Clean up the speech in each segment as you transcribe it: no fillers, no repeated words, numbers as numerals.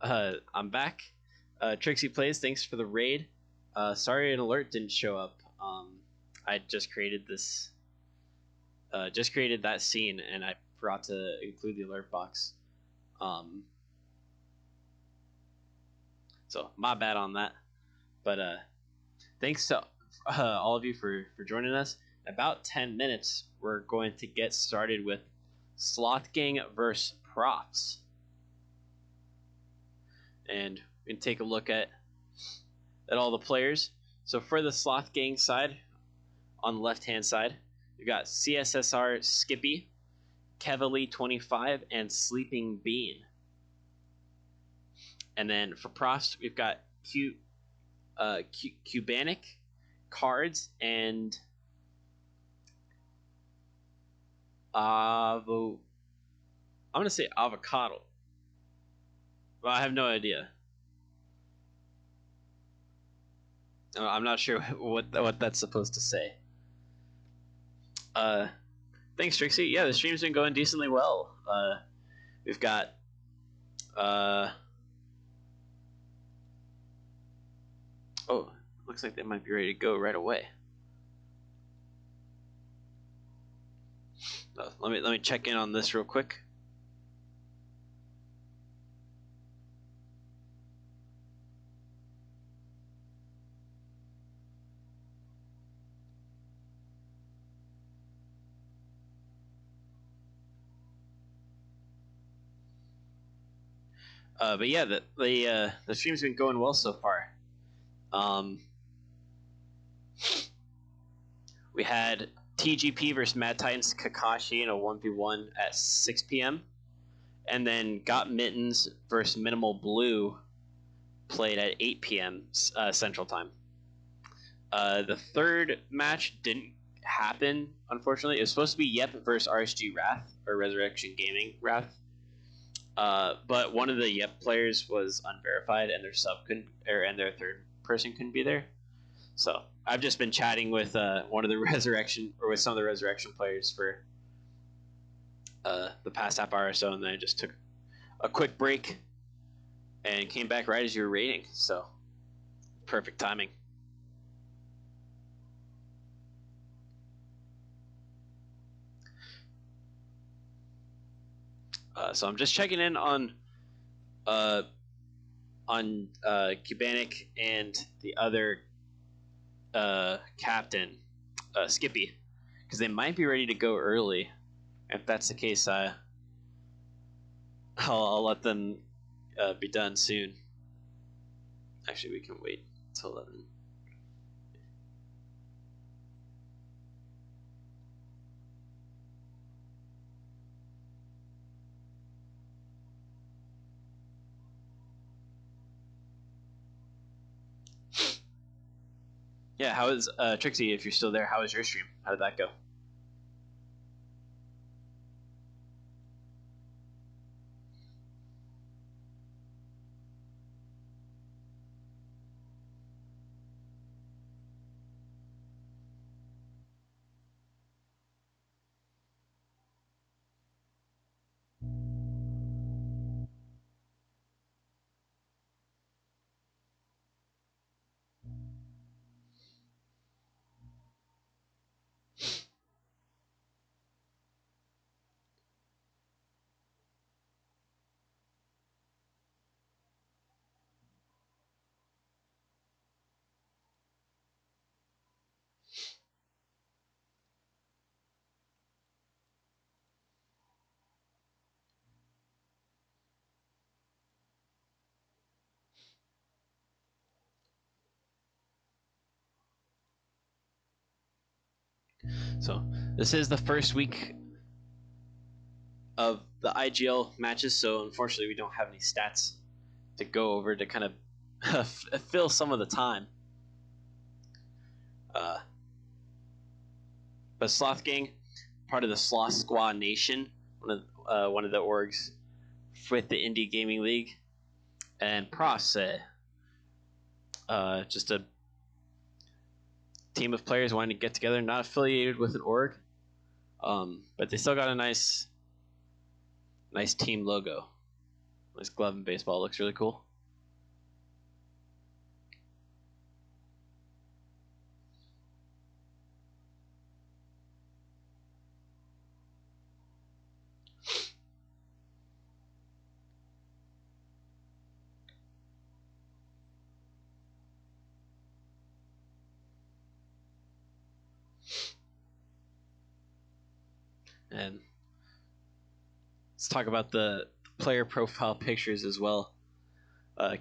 I'm back. Trixie Plays, thanks for the raid. Sorry an alert didn't show up. I just created this, just created that scene, and I forgot to include the alert box. So my bad on that. But thanks to all of you for joining us. In about 10 minutes, we're going to get started with Sloth Gang versus Profs. And we can take a look at all the players. So for the Sloth Gang side, on the left-hand side, we've got CSSR Skippy, Kevily 25, and Sleeping Bean. And then for Profs, we've got Cubanic, Cards, and I'm gonna say Avocado. Well, I have no idea. I'm not sure what that's supposed to say. Thanks, Trixie. Yeah, the stream's been going decently well. We've got oh, looks like they might be ready to go right away. Let me check in on this real quick. But yeah, the stream's been going well so far. We had TGP versus Mad Titans Kakashi in a 1v1 at 6 p.m. And then Got Mittens versus Minimal Blue played at 8 p.m. Central Time. The third match didn't happen, unfortunately. It was supposed to be Yep versus RSG Wrath, or Resurrection Gaming Wrath. But one of the Yep players was unverified, and their and their third person couldn't be there. So I've just been chatting with one of the Resurrection, or with some of the Resurrection players for the past half hour or so, and then I just took a quick break and came back right as you were raiding. So perfect timing. So I'm just checking in on Cubanic and the other captain, Skippy, because they might be ready to go early. If that's the case, I'll let them be done soon. Actually, we can wait till 11. Yeah, how is Trixie? If you're still there, how was your stream? How did that go? So this is the first week of the IGL matches, so unfortunately we don't have any stats to go over to kind of fill some of the time. But Sloth Gang, part of the Sloth Squaw Nation, one of the orgs with the Indy Gaming League, and Profs, just a team of players wanting to get together, not affiliated with an org, but they still got a nice team logo, This glove in baseball looks really cool. And let's talk about the player profile pictures as well.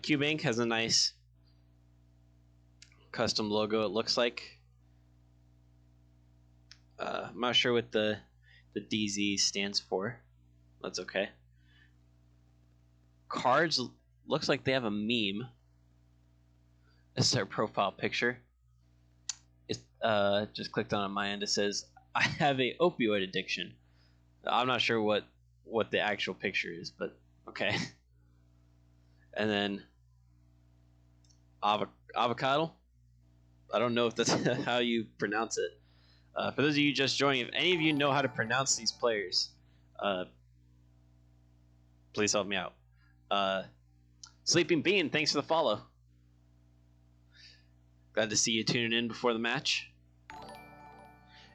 Q-Bank has a nice custom logo, it looks like. I'm not sure what the DZ stands for. That's okay. Cards looks like they have a meme. This is their profile picture. It just clicked on my end. It says, "I have a opioid addiction." I'm not sure what the actual picture is, but okay. And then avocado. I don't know if that's how you pronounce it. For those of you just joining, if any of you know how to pronounce these players, please help me out. Sleeping Bean, thanks for the follow. Glad to see you tuning in before the match.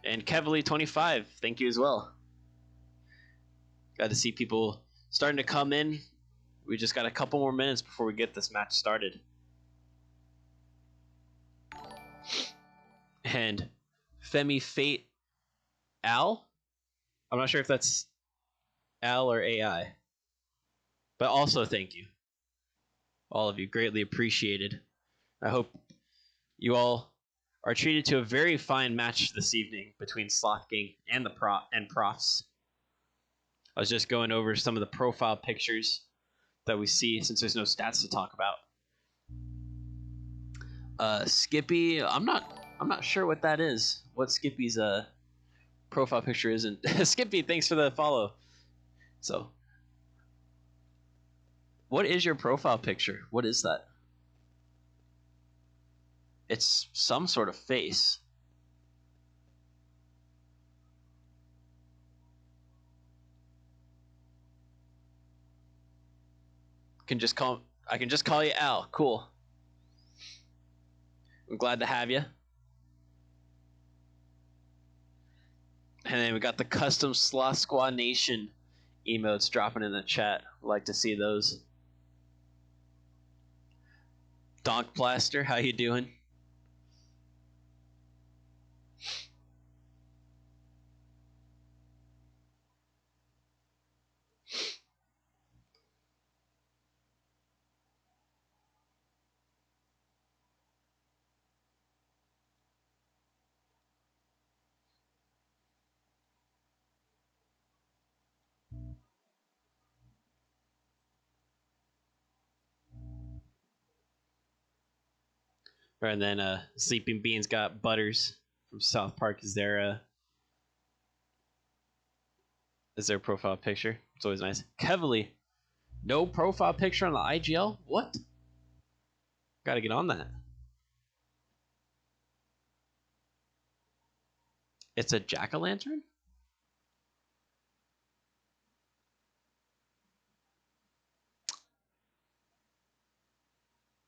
And Kevly25, thank you as well. Glad to see people starting to come in. We just got a couple more minutes before we get this match started. And Femi Fate Al? I'm not sure if that's Al or AI. But also thank you. All of you, greatly appreciated. I hope you all are treated to a very fine match this evening between Sloth Gang and Profs. I was just going over some of the profile pictures that we see since there's no stats to talk about. Skippy, I'm not sure what that is. What Skippy's profile picture isn't. Skippy, thanks for the follow. So, what is your profile picture? What is that? It's some sort of face. I can just call you Al. Cool. I'm glad to have you. And then we got the custom Sloth Squad Nation emotes dropping in the chat. Like to see those. Donk Blaster, how you doing? And then Sleeping Beans got Butters from South Park as their profile picture. It's always nice. Kevly, no profile picture on the IGL? What? Gotta get on that. It's a jack-o'-lantern?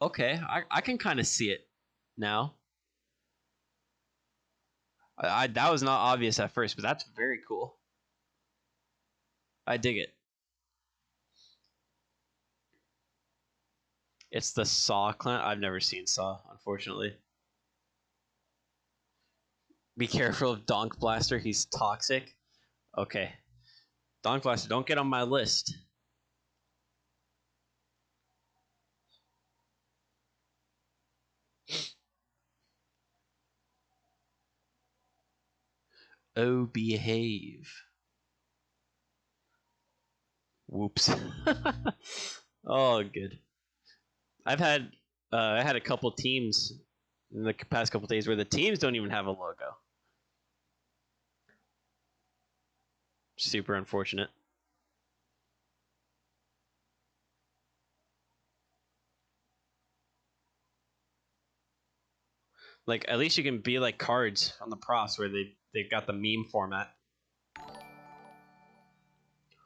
Okay, I can kind of see it now. That was not obvious at first, but that's very cool. I dig it. It's the Saw clan. I've never seen Saw, unfortunately. Be careful of Donk Blaster. He's toxic. Okay. Donk Blaster, don't get on my list. Oh, behave. Whoops. Oh, good. I had a couple teams in the past couple days where the teams don't even have a logo. Super unfortunate. Like, at least you can be like cards on the Profs where they've got the meme format.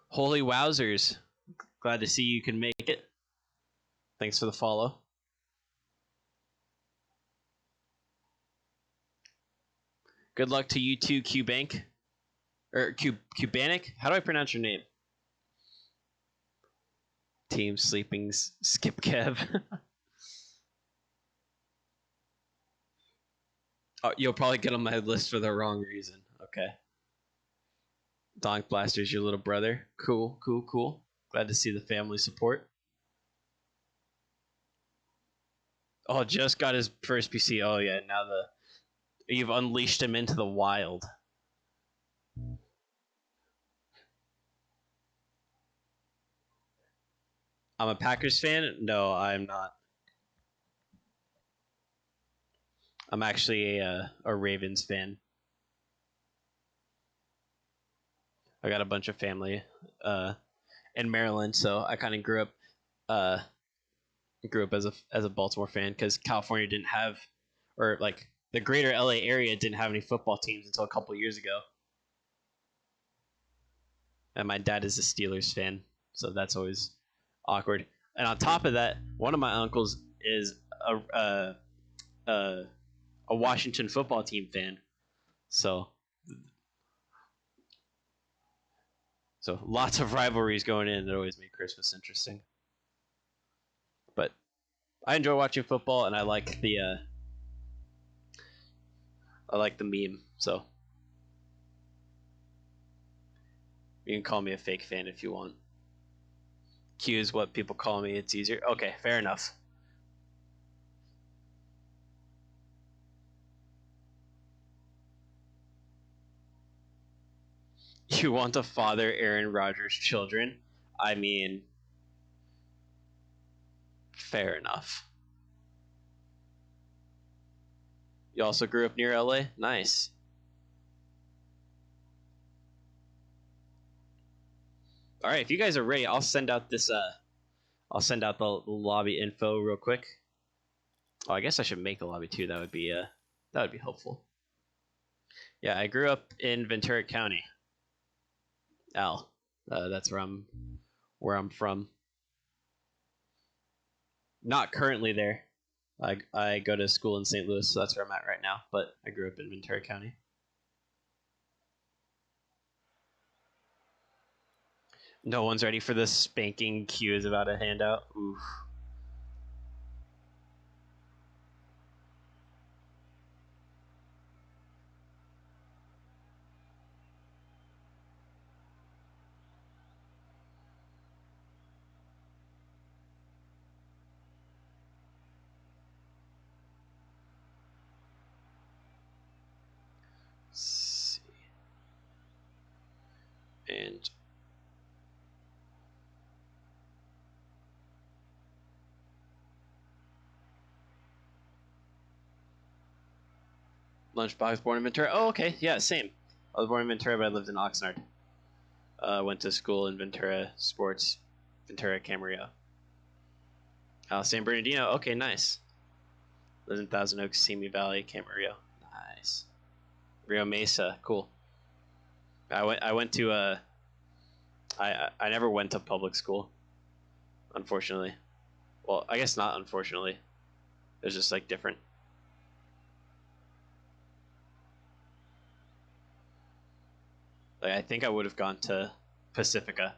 Holy wowzers. Glad to see you can make it. Thanks for the follow. Good luck to you too, Cubank. Or Cubanic? How do I pronounce your name? Team Sleepings, Skip Kev. Oh, you'll probably get on my list for the wrong reason. Okay. Donk Blaster's your little brother. Cool. Glad to see the family support. Oh, just got his first PC. Oh yeah, now you've unleashed him into the wild. I'm a Packers fan. No, I'm not. I'm actually a Ravens fan. I got a bunch of family in Maryland, so I kind of grew up as a Baltimore fan because California didn't have, or like the greater LA area didn't have any football teams until a couple years ago. And my dad is a Steelers fan, so that's always awkward. And on top of that, one of my uncles is a Washington football team fan. So lots of rivalries going in that always make Christmas interesting. But I enjoy watching football, and I like the meme. So you can call me a fake fan if you want. Q is what people call me. It's easier. Okay, fair enough. You want to father Aaron Rodgers' children? I mean, fair enough. You also grew up near LA? Nice. All right, if you guys are ready, I'll send out this I'll send out the lobby info real quick. Oh, I guess I should make a lobby too. That would be helpful. Yeah, I grew up in Ventura County. Al. That's where I'm from. Not currently there. I go to school in St. Louis, so that's where I'm at right now. But I grew up in Ventura County. No one's ready for the spanking Q is about to hand out. Oof. Let's see. And Lunchbox born in Ventura. Oh, okay. Yeah, same. I was born in Ventura, but I lived in Oxnard. Went to school in Ventura Sports, Ventura Camarillo. San Bernardino. Okay, nice. Lived in Thousand Oaks, Simi Valley, Camarillo. Nice. Rio Mesa. Cool. I went to I never went to public school, unfortunately. Well, I guess not unfortunately. It was just like different. Like I think I would have gone to Pacifica.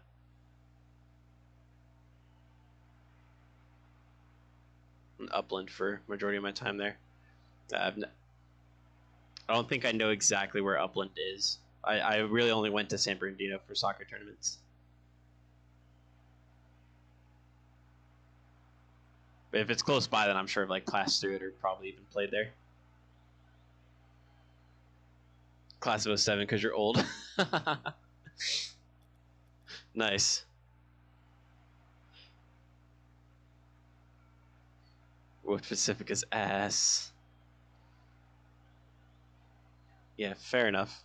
Upland for majority of my time there. I don't think I know exactly where Upland is. I really only went to San Bernardino for soccer tournaments. But if it's close by, then I'm sure like class through it or probably even played there. Class of 07 because you're old. Nice. What Pacifica's ass. Yeah, fair enough.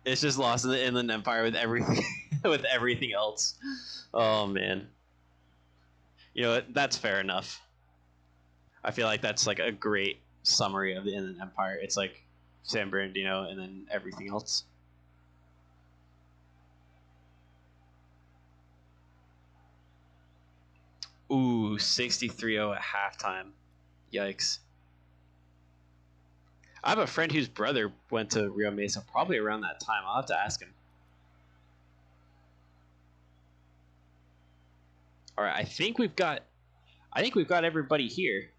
It's just lost in the Inland Empire with everything with everything else. Oh man. You know what? That's fair enough. I feel like that's like a great summary of the Inland Empire. It's like San Bernardino, and then everything else. Ooh, 63-0 at halftime. Yikes. I have a friend whose brother went to Rio Mesa probably around that time. I'll have to ask him. All right, I think we've got everybody here.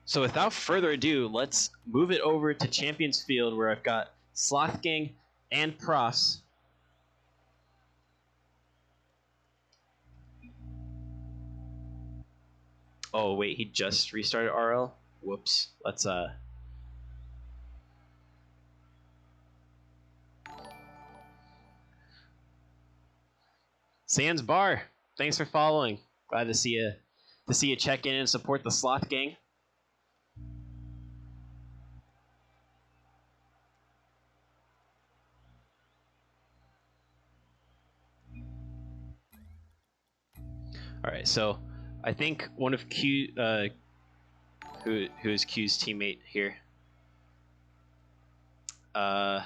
So without further ado, let's move it over to Champions Field, where I've got Sloth Gang and Profs. Oh wait, he just restarted RL? Whoops. Let's Sans Bar, thanks for following. Glad to see you check in and support the Sloth Gang. All right, so I think one of Q, who is Q's teammate here? I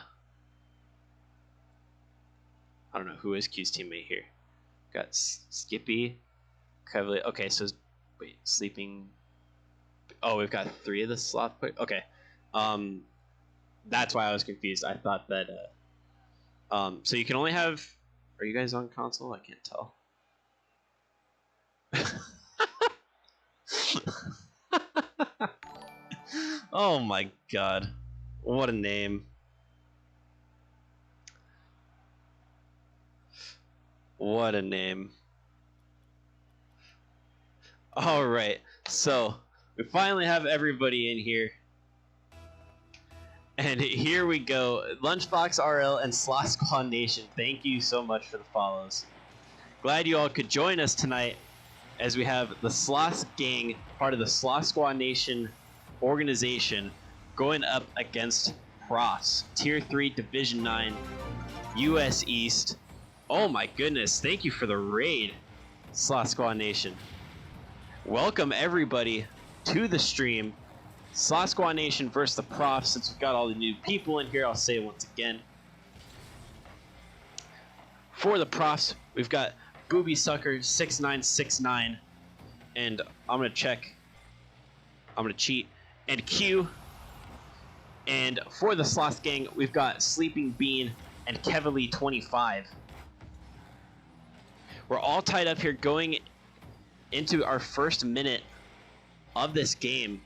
don't know who is Q's teammate here. Got Skippy, Kevly. Okay, so wait, sleeping. Oh, we've got 3 of the Sloth. Okay, that's why I was confused. I thought that. So you can only have. Are you guys on console? I can't tell. Oh my god. What a name. What a name. Alright, so we finally have everybody in here. And here we go. Lunchbox RL and Sloth Squad Nation, thank you so much for the follows. Glad you all could join us tonight as we have the Sloth Gang, part of the Sloth Squad Nation organization, going up against Profs, Tier 3 Division 9, US East. Oh my goodness, thank you for the raid, Sloth Squad Nation. Welcome everybody to the stream. Sloth Squad Nation versus the Profs. Since we've got all the new people in here, I'll say it once again. For the Profs, we've got Booby Sucker 6969, and I'm gonna check. I'm gonna cheat and Q. And for the Sloth Gang, we've got Sleeping Bean and Kevily 25. We're all tied up here going into our first minute of this game.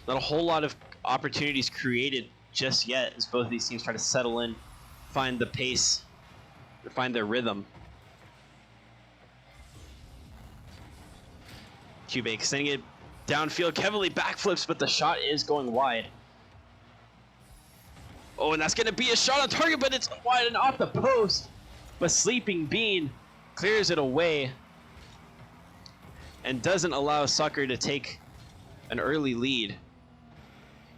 Not a whole lot of opportunities created just yet as both of these teams try to settle in, find the pace, find their rhythm. Cube extending it downfield. Kevily backflips, but the shot is going wide. Oh, and that's going to be a shot on target, but it's wide and off the post. But Sleeping Bean clears it away and doesn't allow Sucker to take an early lead.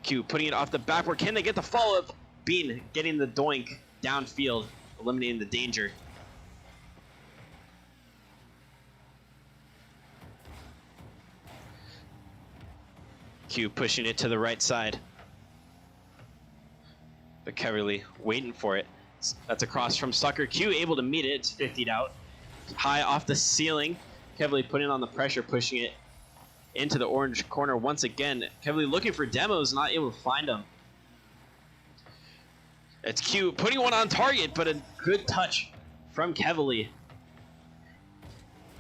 Q putting it off the backboard. Can they get the follow-up? Bean getting the doink downfield, eliminating the danger. Q pushing it to the right side. But Keverly waiting for it. That's across from Sucker. Q able to meet it. It's 50'd out. High off the ceiling. Keverly putting on the pressure, pushing it into the orange corner once again. Keverly looking for demos, not able to find them. It's Q putting one on target, but a good touch from Keverly.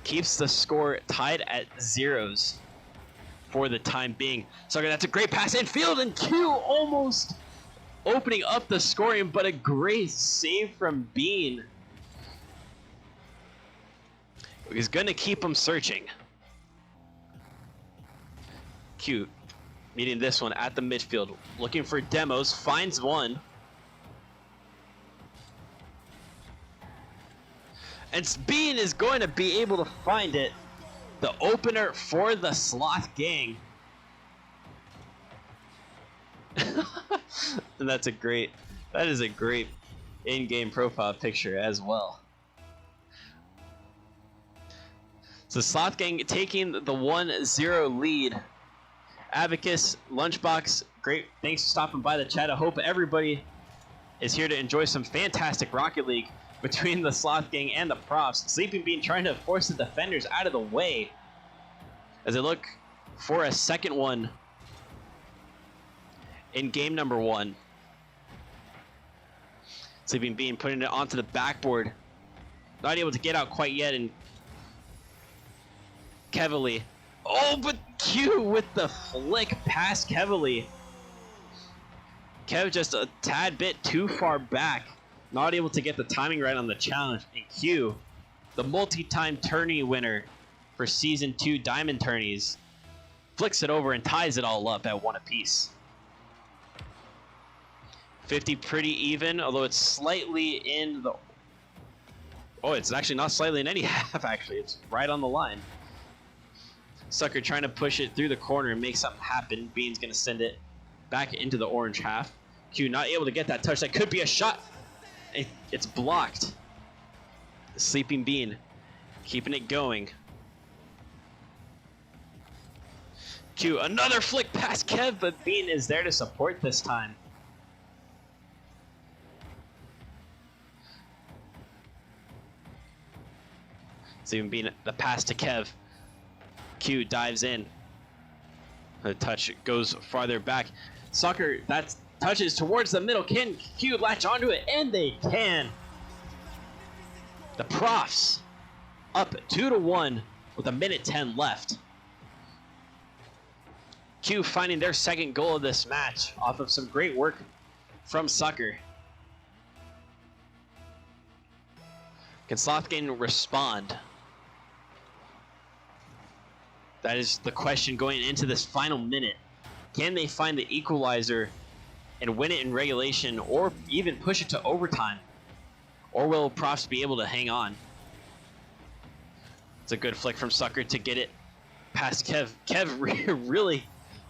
Keeps the score tied at 0s for the time being. Sucker, that's a great pass infield, and Q almost opening up the scoring, but a great save from Bean. He's gonna keep him searching. Q meeting this one at the midfield, looking for demos, finds one. And Bean is going to be able to find it. The opener for the Sloth Gang. And that is a great in-game profile picture as well. So Sloth Gang taking the 1-0 lead. Abacus, Lunchbox, great. Thanks for stopping by the chat. I hope everybody is here to enjoy some fantastic Rocket League between the Sloth Gang and the Profs. Sleeping Bean trying to force the defenders out of the way as they look for a second one in game number 1. Sleeping Bean putting it onto the backboard. Not able to get out quite yet, and Kevily. Oh, but Q with the flick past Kevily. Kev just a tad bit too far back. Not able to get the timing right on the challenge. And Q, the multi-time tourney winner for Season 2 Diamond Tourneys, flicks it over and ties it all up at 1 apiece. 50 pretty even, although it's slightly in the... Oh, it's actually not slightly in any half, actually. It's right on the line. Sucker trying to push it through the corner and make something happen. Bean's going to send it back into the orange half. Q not able to get that touch. That could be a shot. It's blocked. The Sleeping Bean keeping it going. Q, another flick past Kev, but Bean is there to support this time. Sleeping Bean, the pass to Kev. Q dives in. The touch goes farther back. Soccer, that touches towards the middle. Can Q latch onto it? And they can. The Profs up 2-1 with 1:10 left. Q finding their second goal of this match off of some great work from Sucker. Can Sloth Gang respond? That is the question going into this final minute. Can they find the equalizer and win it in regulation, or even push it to overtime? Or will Profs be able to hang on? It's a good flick from Sucker to get it past Kev. Kev really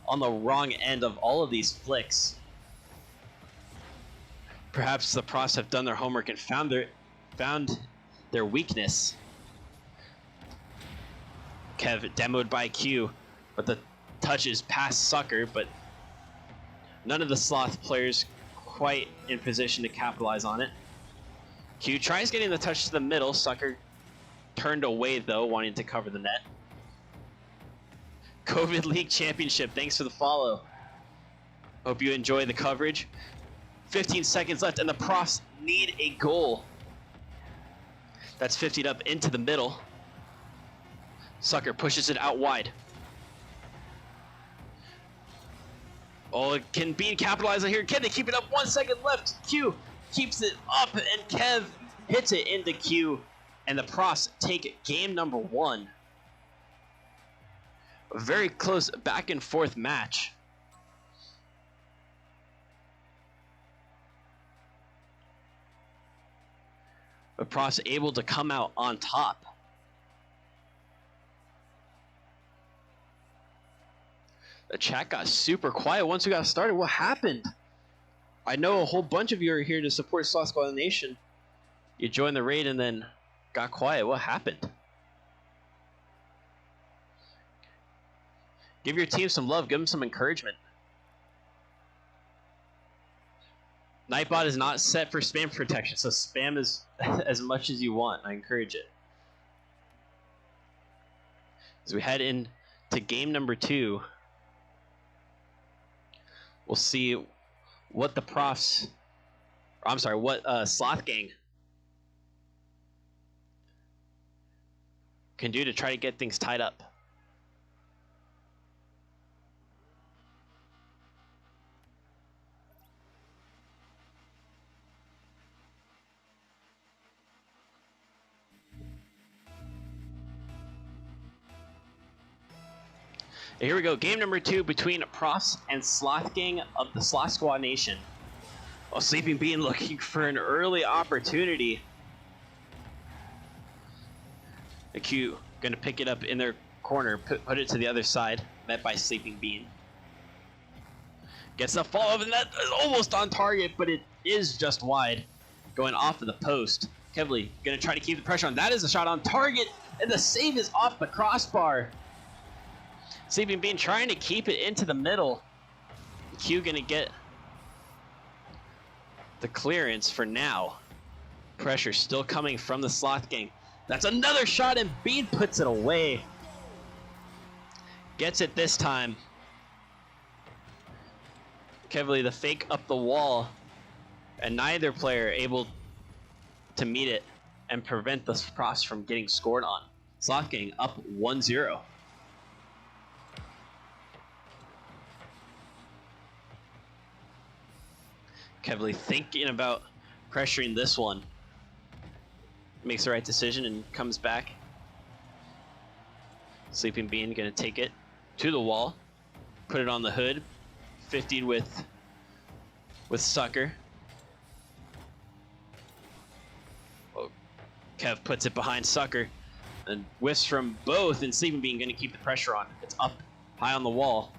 on the wrong end of all of these flicks. Perhaps the Profs have done their homework and found their weakness. Kev demoed by Q, but the touch is past Sucker, but none of the Sloth players quite in position to capitalize on it. Q tries getting the touch to the middle. Sucker turned away though, wanting to cover the net. COVID League Championship, thanks for the follow. Hope you enjoy the coverage. 15 seconds left and the Profs need a goal. That's 50'd up into the middle. Sucker pushes it out wide. Oh, can Bean capitalize on here? Can they keep it up? 1 second left. Q keeps it up, and Kev hits it into Q, and the Profs take game number 1. A very close back and forth match. The Profs able to come out on top. The chat got super quiet once we got started. What happened? I know a whole bunch of you are here to support Sloth Squad Nation. You joined the raid and then got quiet. What happened? Give your team some love. Give them some encouragement. Nightbot is not set for spam protection, so spam is as much as you want. I encourage it. As we head into game number 2, we'll see what the Profs, or I'm sorry, what Sloth Gang can do to try to get things tied up. Here we go, game number 2 between Profs and Sloth Gang of the Sloth Squad Nation. Well, Sleeping Bean looking for an early opportunity. The Q gonna pick it up in their corner, put it to the other side, met by Sleeping Bean. Gets the follow-up, and that is almost on target, but it is just wide, going off of the post. Kevly gonna try to keep the pressure on. That is a shot on target, and the save is off the crossbar. Sleeping Bean trying to keep it into the middle. Q gonna get the clearance for now. Pressure still coming from the Sloth gang. That's another shot, and Bean puts it away. Gets it this time. Kevly the fake up the wall, and neither player able to meet it and prevent the Profs from getting scored on. Sloth gang up 1-0. Kevly thinking about pressuring this one. Makes the right decision and comes back. Sleeping Bean gonna take it to the wall, put it on the hood, 50'd with Sucker. Oh, Kev puts it behind Sucker and whiffs from both, and Sleeping Bean gonna keep the pressure on. It's up high on the wall.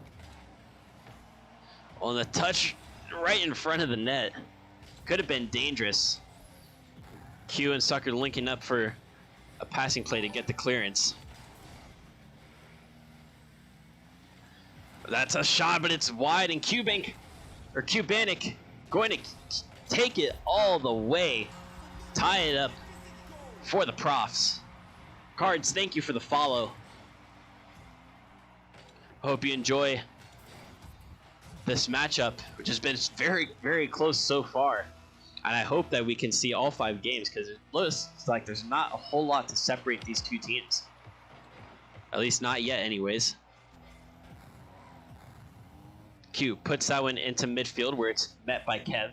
On the touch right in front of the net. Could have been dangerous. Q and Sucker linking up for a passing play to get the clearance. That's a shot, but it's wide, and Cubank going to take it all the way. Tie it up for the Profs. Cards, thank you for the follow. Hope you enjoy this matchup, which has been very, very close so far. And I hope that we can see all 5 games, because it looks like there's not a whole lot to separate these two teams. At least not yet, anyways. Q puts that one into midfield where it's met by Kev.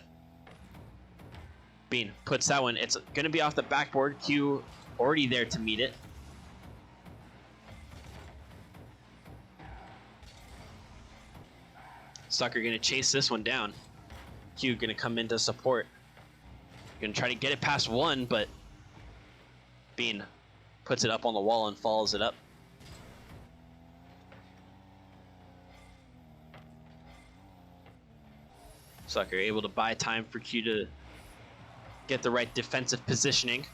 Bean puts that one. It's going to be off the backboard. Q already there to meet it. Sucker going to chase this one down. Q going to come in to support. Going to try to get it past one, but Bean puts it up on the wall and follows it up. Sucker able to buy time for Q to get the right defensive positioning.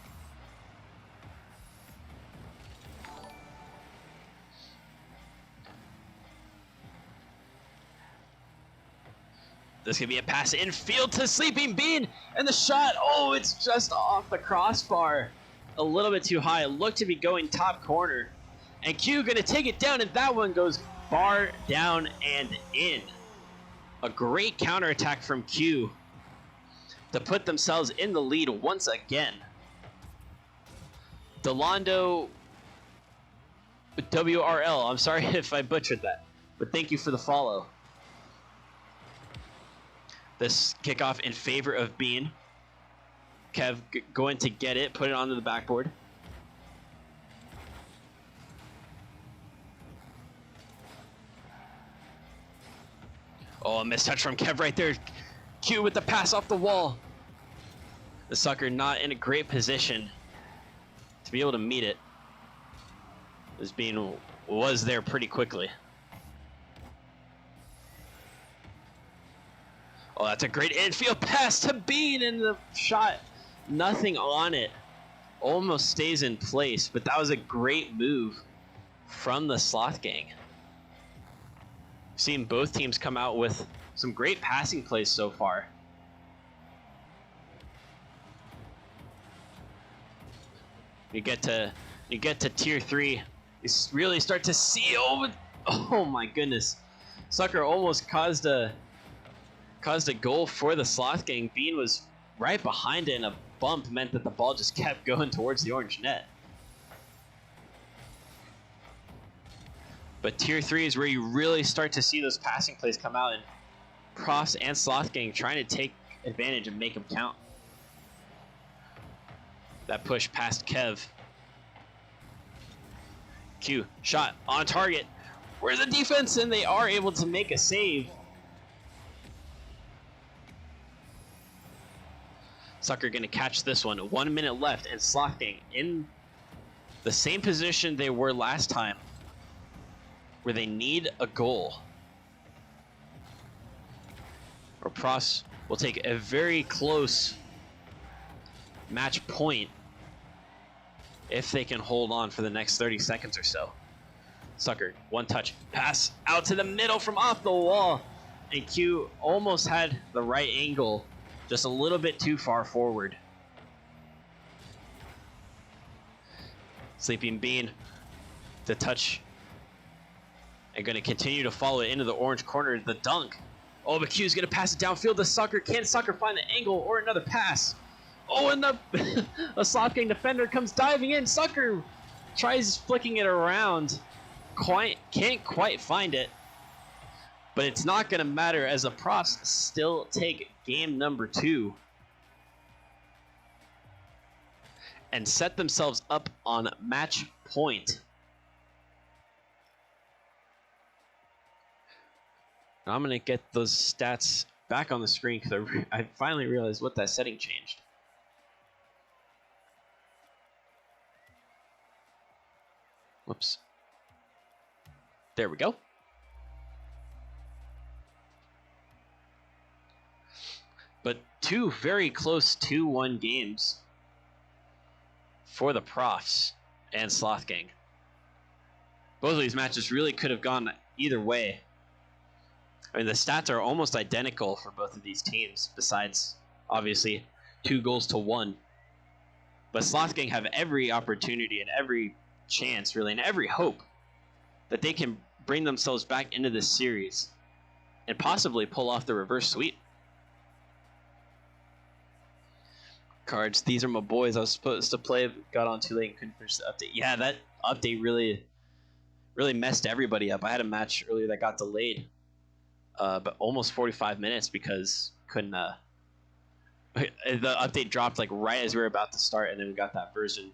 This could be a pass infield to Sleeping Bean, and the shot, oh, it's just off the crossbar. A little bit too high. It looked to be going top corner. And Q gonna take it down, and that one goes far down and in. A great counterattack from Q to put themselves in the lead once again. Delando WRL, I'm sorry if I butchered that, but thank you for the follow. This kickoff in favor of Bean. Kev going to get it, put it onto the backboard. Oh, a mistouch from Kev right there. Q with the pass off the wall. The Sucker not in a great position to be able to meet it. As Bean was there pretty quickly. Oh, that's a great infield pass to Bean, and the shot, nothing on it. Almost stays in place, but that was a great move from the Sloth gang. Seen both teams come out with some great passing plays so far. You get to tier 3, you really start to see, oh my goodness. Sucker almost caused a goal for the Sloth gang. Bean was right behind it, and a bump meant that the ball just kept going towards the orange net. But tier 3 is where you really start to see those passing plays come out, and Profs and Sloth gang trying to take advantage and make them count. That push past Kev. Q, shot on target. Where's the defense? And they are able to make a save. Sucker gonna catch this one. 1 minute left, and Sloth gang in the same position they were last time, where they need a goal. Or Profs will take a very close match point if they can hold on for the next 30 seconds or so. Sucker, one touch, pass out to the middle from off the wall. And Q almost had the right angle, just a little bit too far forward. Sleeping Bean to touch. And going to continue to follow it into the orange corner. The dunk. Oh, but Q's going to pass it downfield to Sucker. Can Sucker find the angle or another pass? Oh, and the Sloth Gang defender comes diving in. Sucker tries flicking it around. Can't quite find it. But it's not going to matter as the Profs still take game number 2. And set themselves up on match point. I'm going to get those stats back on the screen because I finally realized what that setting changed. Whoops. There we go. But 2 very close 2-1 games for the Profs and Sloth Gang. Both of these matches really could have gone either way. I mean, the stats are almost identical for both of these teams, besides, obviously, 2 goals to 1. But Sloth Gang have every opportunity and every chance, really, and every hope that they can bring themselves back into this series and possibly pull off the reverse sweep. Cards, these are my boys. I was supposed to play, got on too late and couldn't finish the update. Yeah, that update really messed everybody up. I had a match earlier that got delayed, but almost 45 minutes because couldn't. The update dropped like right as we were about to start, and then we got that version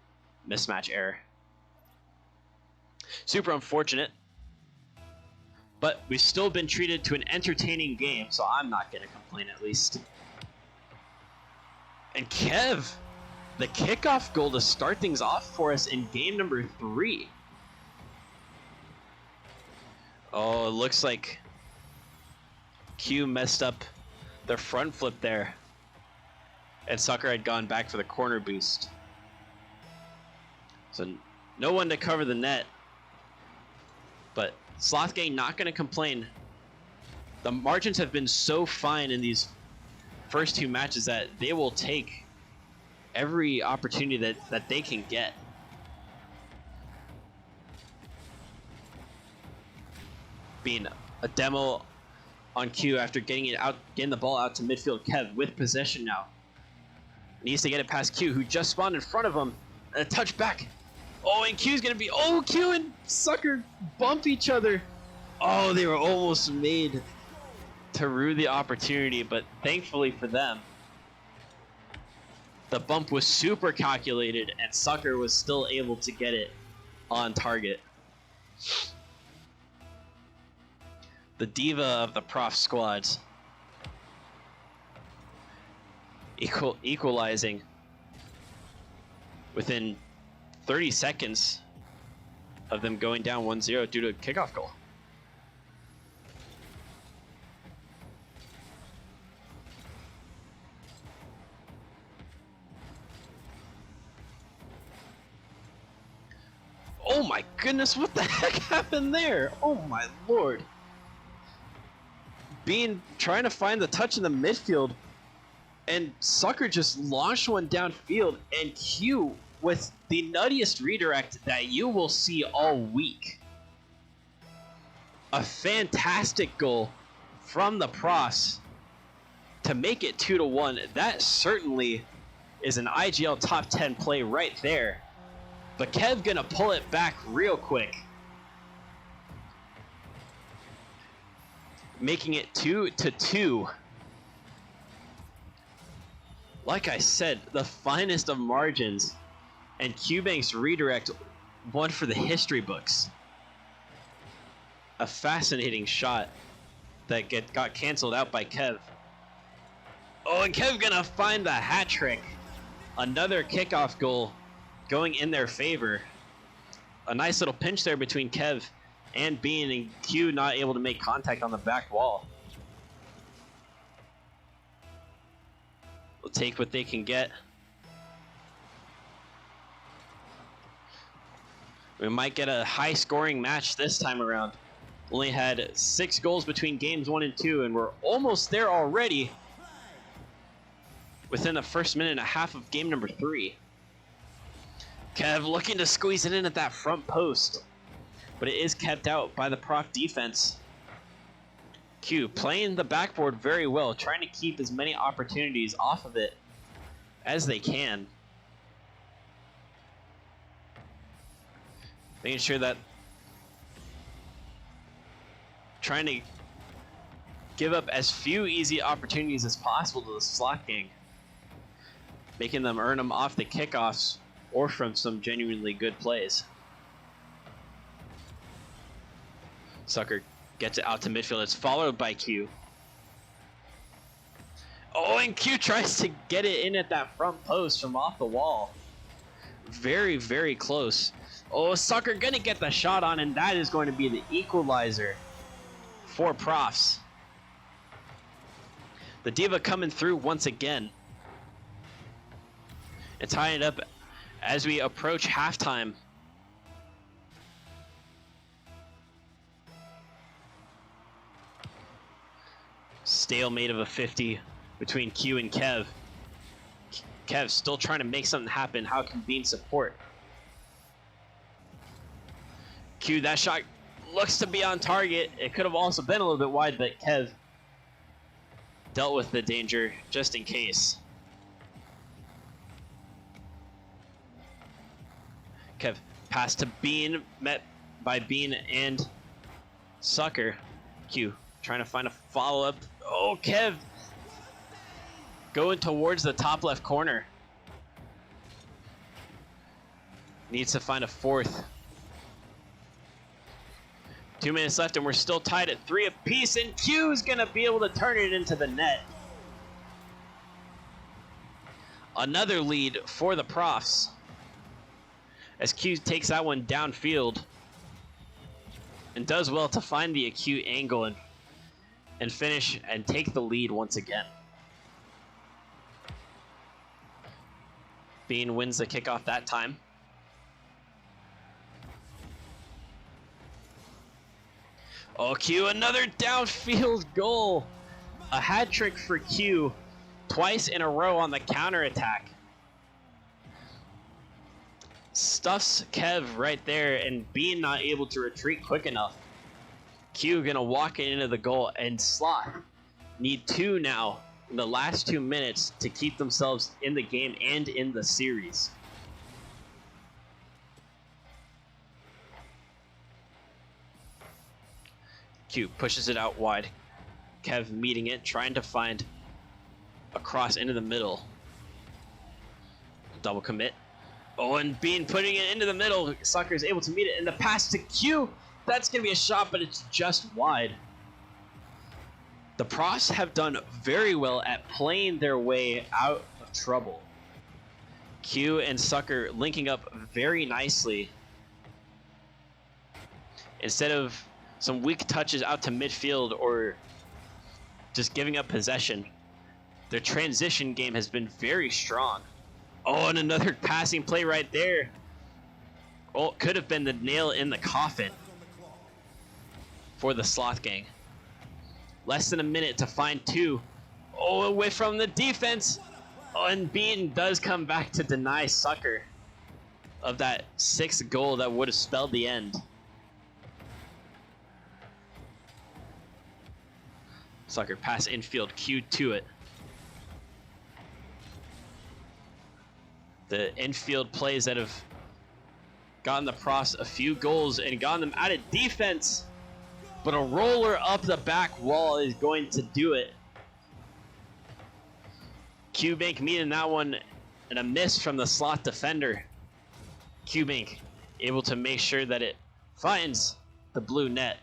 mismatch error. Super unfortunate, but we've still been treated to an entertaining game, so I'm not going to complain at least. And Kev, the kickoff goal to start things off for us in game number 3. Oh, it looks like Q messed up the front flip there. And Sucker had gone back for the corner boost. So no one to cover the net. But Sloth Gang not going to complain. The margins have been so fine in these first 2 matches that they will take every opportunity that they can get. Being a demo on Q after getting the ball out to midfield. Kev with possession now. Needs to get it past Q, who just spawned in front of him. And a touch back. Oh, and Q's gonna be. Oh, Q and Sucker bump each other. Oh, they were almost made to rue the opportunity, but thankfully for them, the bump was super calculated and Sucker was still able to get it on target. The diva of the Prof squads. Equalizing within 30 seconds of them going down 1-0 due to a kickoff goal. Oh my goodness, what the heck happened there? Oh my lord. Trying to find the touch in the midfield, and Sucker just launched one downfield, and Q with the nuttiest redirect that you will see all week. A fantastic goal from the Profs to make it 2-1. That certainly is an IGL top 10 play right there. But Kev gonna pull it back real quick, making it 2-2. Like I said, the finest of margins, and Q-Bank's redirect, one for the history books. A fascinating shot that got canceled out by Kev. Oh, and Kev gonna find the hat trick. Another kickoff goal going in their favor. A nice little pinch there between Kev and Bean, and Q not able to make contact on the back wall. They'll take what they can get. We might get a high-scoring match this time around. Only had 6 goals between games 1 and 2, and we're almost there already within the first minute and a half of game number 3. Kev looking to squeeze it in at that front post, but it is kept out by the Prof defense. Q playing the backboard very well, trying to keep as many opportunities off of it as they can. Making sure that trying to give up as few easy opportunities as possible to the Sloth gang, making them earn them off the kickoffs or from some genuinely good plays. Sucker gets it out to midfield. It's followed by Q. Oh, and Q tries to get it in at that front post from off the wall. Very, very close. Oh, Sucker gonna get the shot on, and that is going to be the equalizer for Profs. The Diva coming through once again and tying it up as we approach halftime. Stalemate of a 50 between Q and Kev. Kev still trying to make something happen. How can Bean support? Q, that shot looks to be on target. It could have also been a little bit wide, but Kev dealt with the danger just in case. Kev pass to Bean, met by Bean and Sucker. Q trying to find a follow-up. Oh, Kev going towards the top left corner. Needs to find a fourth. 2 minutes left, and we're still tied at 3 apiece, and Q's gonna be able to turn it into the net. Another lead for the Profs as Q takes that one downfield and does well to find the acute angle and finish and take the lead once again. Bean wins the kickoff that time. Oh, Q, another downfield goal. A hat trick for Q, twice in a row on the counterattack. Stuffs Kev right there, and Bean not able to retreat quick enough. Q gonna walk it into the goal, and Sloth need 2 now in the last 2 minutes to keep themselves in the game and in the series. Q pushes it out wide. Kev meeting it, trying to find a cross into the middle. Double commit. Oh, and Bean putting it into the middle. Sucker is able to meet it, and the pass to Q. That's going to be a shot, but it's just wide. The Profs have done very well at playing their way out of trouble. Q and Sucker linking up very nicely. Instead of some weak touches out to midfield or just giving up possession, their transition game has been very strong. Oh, and another passing play right there. Oh, it could have been the nail in the coffin for the Sloth gang. Less than a minute to find 2. Oh, away from the defense. Oh, and Bean does come back to deny Sucker of that 6th goal that would have spelled the end. Sucker pass infield, Q to it. The infield plays that have gotten the Profs a few goals and gotten them out of defense, but a roller up the back wall is going to do it. Q-Bank meeting that one, and a miss from the Sloth defender. Q-Bank able to make sure that it finds the blue net,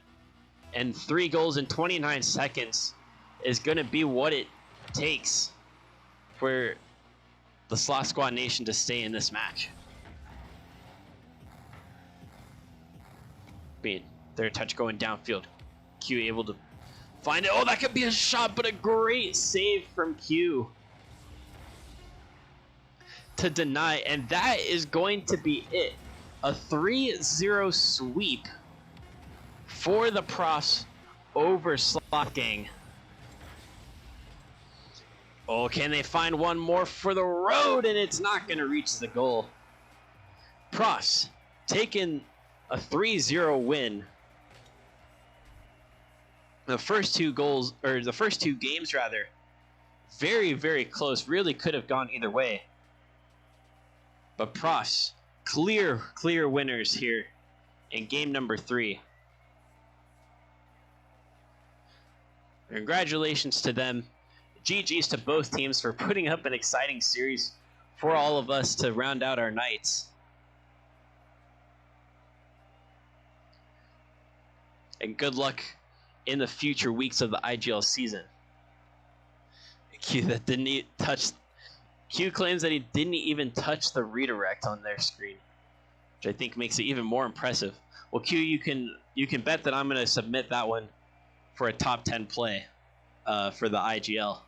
and 3 goals in 29 seconds is going to be what it takes for the Sloth Squad Nation to stay in this match. Bean, their touch going downfield. Q able to find it. Oh, that could be a shot, but a great save from Q to deny, and that is going to be it A 3-0 sweep for the Profs over Sloth Gang. Oh, can they find one more for the road? And it's not going to reach the goal. Profs taking a 3-0 win. The first two games rather, very, very close. Really could have gone either way. But Profs, clear winners here in game number 3. Congratulations to them. GG's to both teams for putting up an exciting series for all of us to round out our nights. And good luck in the future weeks of the IGL season. Q claims that he didn't even touch the redirect on their screen, which I think makes it even more impressive. Well, Q, you can bet that I'm going to submit that one for a top 10 play for the IGL.